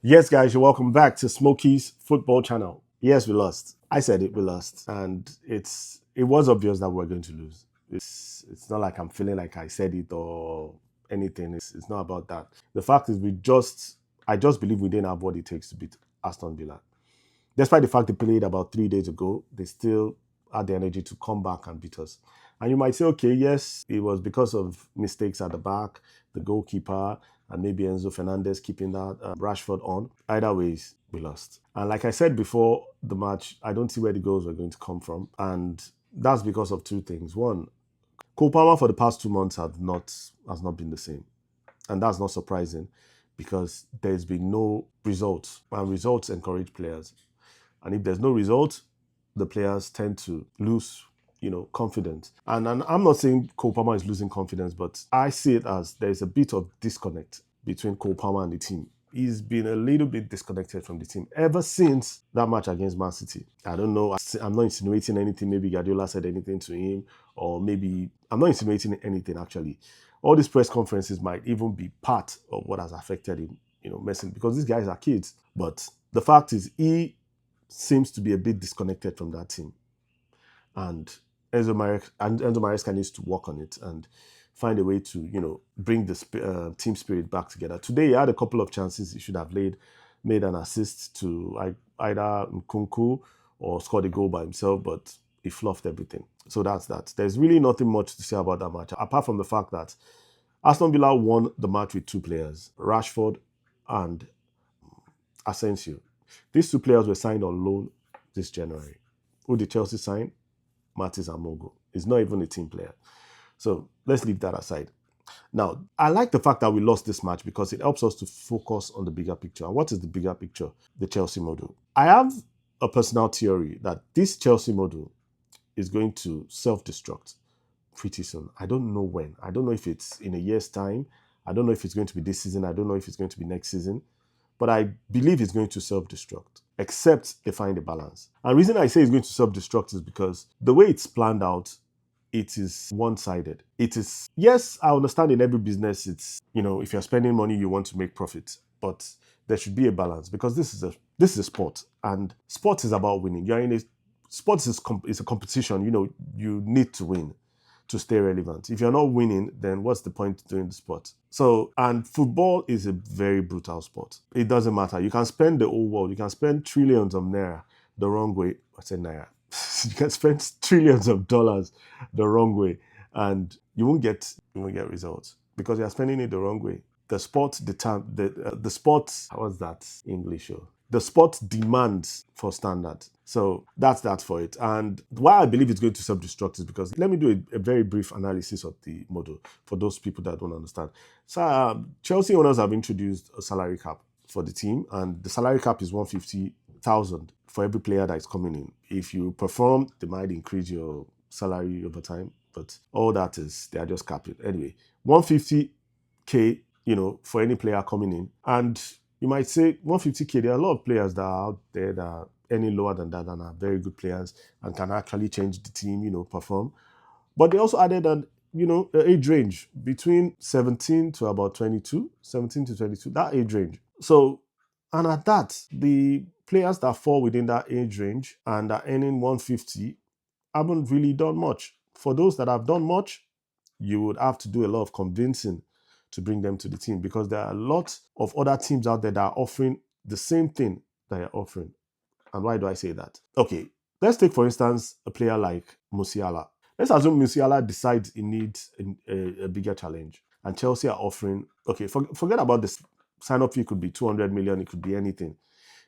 Yes, guys, you're welcome back to Smokey's football channel. Yes, we lost. I said it, we lost, and it was obvious that we were going to lose. It's not like I'm feeling like I said it or anything. It's not about that. The fact is, I just believe we didn't have what it takes to beat Aston Villa. Despite the fact they played about 3 days ago, they still had the energy to come back and beat us. And you might say, okay, yes, it was because of mistakes at the back, the goalkeeper, and maybe Enzo Fernandez keeping that Rashford on. Either ways, we lost. And like I said before the match, I don't see where the goals were going to come from. And that's because of two things. One, Cole Palmer for the past 2 months has not been the same. And that's not surprising because there's been no results. And results encourage players. And if there's no result, the players tend to lose, confidence. And I'm not saying Cole Palmer is losing confidence, but I see it as there's a bit of disconnect between Cole Palmer and the team. He's been a little bit disconnected from the team ever since that match against Man City. I don't know. I'm not insinuating anything. Maybe Guardiola said anything to him, or maybe I'm not insinuating anything actually. All these press conferences might even be part of what has affected him, messing because these guys are kids. But the fact is, he seems to be a bit disconnected from that team. And Enzo Maresca needs to work on it and find a way to, bring the team spirit back together. Today, he had a couple of chances he should have made an assist to either Nkunku or scored a goal by himself, but he fluffed everything. So that's that. There's really nothing much to say about that match, apart from the fact that Aston Villa won the match with two players, Rashford and Asensio. These two players were signed on loan this January. Who did Chelsea sign? Martins Amogo. He's not even a team player. So let's leave that aside. Now, I like the fact that we lost this match because it helps us to focus on the bigger picture. And what is the bigger picture? The Chelsea model. I have a personal theory that this Chelsea model is going to self-destruct pretty soon. I don't know when. I don't know if it's in a year's time. I don't know if it's going to be this season. I don't know if it's going to be next season. But I believe it's going to self-destruct, except they find a balance. And the reason I say it's going to self-destruct is because the way it's planned out, it is one-sided. It is, yes, I understand in every business, it's, if you're spending money, you want to make profit. But there should be a balance because this is a sport. And sport is about winning. Sports is a competition. You need to win to stay relevant. If you're not winning, then what's the point doing the sport? So, and football is a very brutal sport. It doesn't matter. You can spend the whole world. You can spend trillions of naira the wrong way. I said naira. You can spend trillions of dollars the wrong way, and you won't get results because you're spending it the wrong way. The sport, the sport. What's that English show? The sport demands for standard. So that's that for it. And why I believe it's going to self-destruct is because let me do a very brief analysis of the model for those people that don't understand. So Chelsea owners have introduced a salary cap for the team, and the salary cap is 150,000 for every player that is coming in. If you perform, they might increase your salary over time, but all that is they are just capping. Anyway, 150k, for any player coming in. And you might say 150k, there are a lot of players that are out there that are any lower than that and are very good players and can actually change the team, perform. But they also added an age range between 17 to about 22, 17 to 22, that age range. So, and at that, the players that fall within that age range and are earning 150 haven't really done much. For those that have done much, you would have to do a lot of convincing to bring them to the team because there are a lot of other teams out there that are offering the same thing that you're offering. And why do I say that? Okay, let's take, for instance, a player like Musiala. Let's assume Musiala decides he needs a bigger challenge. And Chelsea are offering, okay, forget about this. Sign-up fee could be 200 million. It could be anything.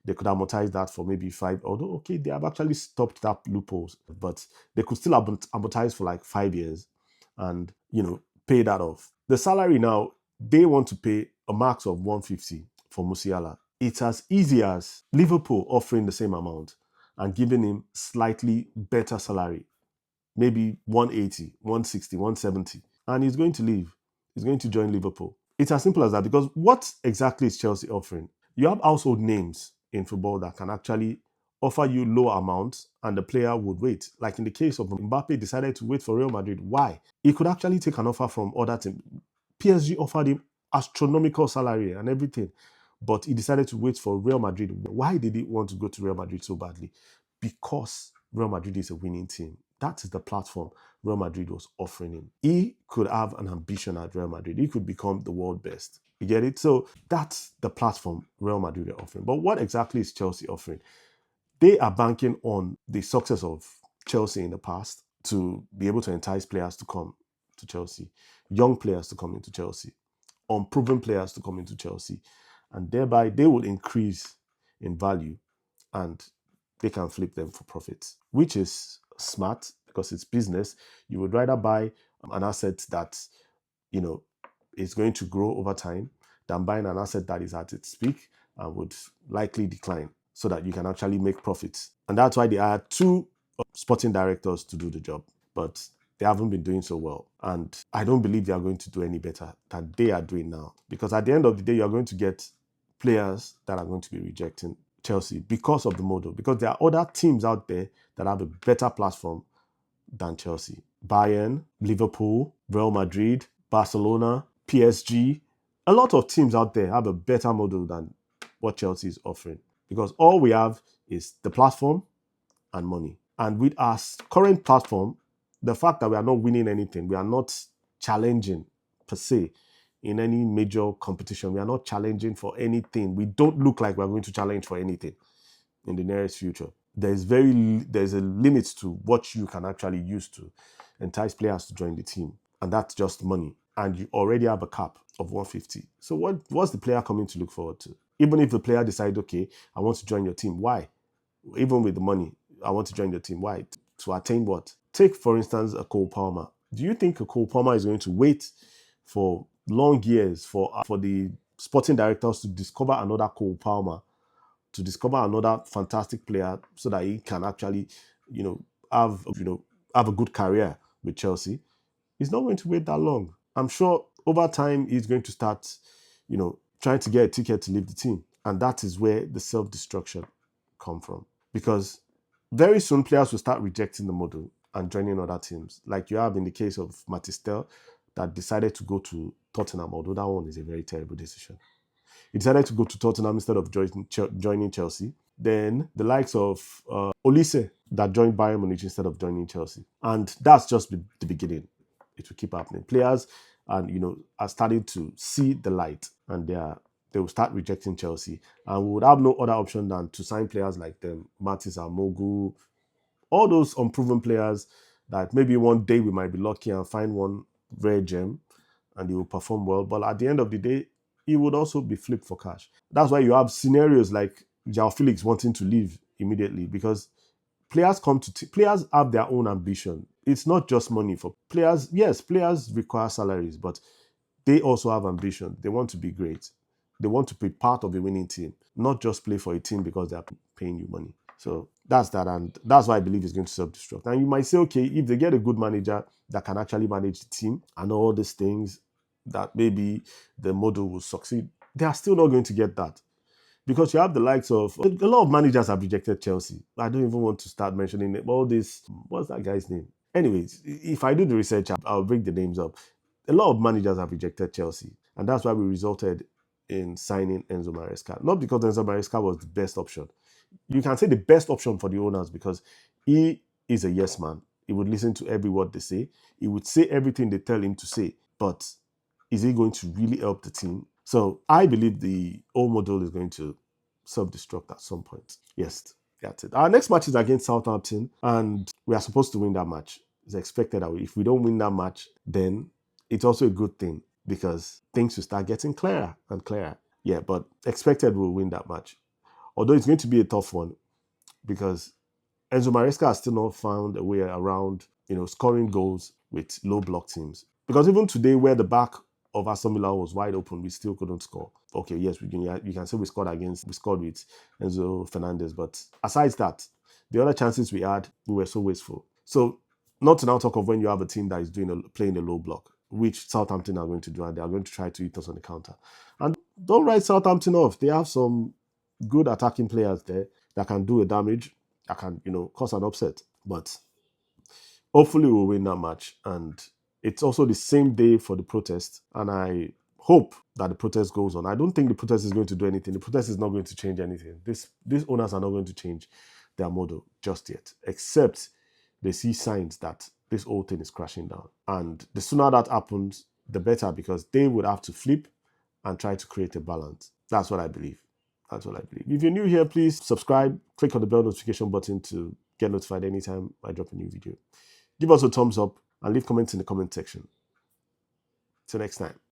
They could amortize that for maybe 5. Although, okay, they have actually stopped that loopholes. But they could still amortize for like 5 years and, pay that off. The salary now, they want to pay a max of 150 for Musiala. It's as easy as Liverpool offering the same amount and giving him slightly better salary, maybe 180, 160, 170, and he's going to leave. He's going to join Liverpool. It's as simple as that because what exactly is Chelsea offering? You have household names in football that can actually offer you low amounts and the player would wait. Like in the case of Mbappe decided to wait for Real Madrid. Why? He could actually take an offer from other teams. PSG offered him astronomical salary and everything. but he decided to wait for Real Madrid. Why did he want to go to Real Madrid so badly? Because Real Madrid is a winning team. That is the platform Real Madrid was offering him. He could have an ambition at Real Madrid. He could become the world best. You get it? So that's the platform Real Madrid are offering. But what exactly is Chelsea offering? They are banking on the success of Chelsea in the past to be able to entice players to come to Chelsea, young players to come into Chelsea, unproven players to come into Chelsea, and thereby they will increase in value and they can flip them for profits, which is smart because it's business. You would rather buy an asset that, you know, is going to grow over time than buying an asset that is at its peak and would likely decline so that you can actually make profits. And that's why they hired two sporting directors to do the job. But they haven't been doing so well. And I don't believe they are going to do any better than they are doing now. Because at the end of the day, you're going to get players that are going to be rejecting Chelsea because of the model. Because there are other teams out there that have a better platform than Chelsea. Bayern, Liverpool, Real Madrid, Barcelona, PSG. A lot of teams out there have a better model than what Chelsea is offering. Because all we have is the platform and money. And with our current platform, the fact that we are not winning anything, we are not challenging per se in any major competition. We are not challenging for anything. We don't look like we're going to challenge for anything in the nearest future. There's a limit to what you can actually use to entice players to join the team. And that's just money. And you already have a cap of 150. So what's the player coming to look forward to? Even if the player decides, okay, I want to join your team. Why? Even with the money, I want to join your team. Why? To attain what? Take, for instance, a Cole Palmer. Do you think a Cole Palmer is going to wait for long years for the sporting directors to discover another Cole Palmer, to discover another fantastic player so that he can actually, have a good career with Chelsea? He's not going to wait that long. I'm sure over time he's going to start, trying to get a ticket to leave the team. And that is where the self-destruction come from. Because very soon players will start rejecting the model and joining other teams. Like you have in the case of Matistel that decided to go to Tottenham, although that one is a very terrible decision. He decided to go to Tottenham instead of joining Chelsea. Then the likes of Olise that joined Bayern Munich instead of joining Chelsea. And that's just the beginning. It will keep happening. Players are starting to see the light and they will start rejecting Chelsea. And we would have no other option than to sign players like them, Matis Amogu, all those unproven players that maybe one day we might be lucky and find one rare gem and he will perform well. But at the end of the day, he would also be flipped for cash. That's why you have scenarios like João Felix wanting to leave immediately because players players have their own ambition. It's not just money for players. Yes, players require salaries, but they also have ambition. They want to be great. They want to be part of a winning team, not just play for a team because they're paying you money. So that's that, and that's why I believe it's going to self-destruct. And you might say, okay, if they get a good manager that can actually manage the team and all these things, that maybe the model will succeed. They are still not going to get that. Because you have the likes of a lot of managers have rejected Chelsea. I don't even want to start mentioning it. All this, what's that guy's name? Anyways, if I do the research, I'll bring the names up. A lot of managers have rejected Chelsea, and that's why we resulted in signing Enzo Maresca. Not because Enzo Maresca was the best option. You can say the best option for the owners because he is a yes man. He would listen to every word they say. He would say everything they tell him to say. But is he going to really help the team? So I believe the old model is going to self-destruct at some point. Yes, that's it. Our next match is against Southampton, and we are supposed to win that match. It's expected that if we don't win that match, then it's also a good thing because things will start getting clearer and clearer. Yeah, but expected we'll win that match. Although it's going to be a tough one because Enzo Maresca has still not found a way around, scoring goals with low block teams. Because even today, where the back of Aston Villa was wide open, we still couldn't score. Okay, yes, you can say we scored with Enzo Fernandez, but aside that, the other chances we had, we were so wasteful. So, not to now talk of when you have a team that is playing a low block, which Southampton are going to do, and they are going to try to hit us on the counter. And don't write Southampton off. They have some good attacking players there that can do a damage, that can, cause an upset. But hopefully we'll win that match. And it's also the same day for the protest. And I hope that the protest goes on. I don't think the protest is going to do anything. The protest is not going to change anything. These owners are not going to change their model just yet, except they see signs that this whole thing is crashing down. And the sooner that happens, the better, because they would have to flip and try to create a balance. That's what I believe. That's what I believe. If you're new here, please subscribe, click on the bell notification button to get notified anytime I drop a new video. Give us a thumbs up and leave comments in the comment section. Till next time.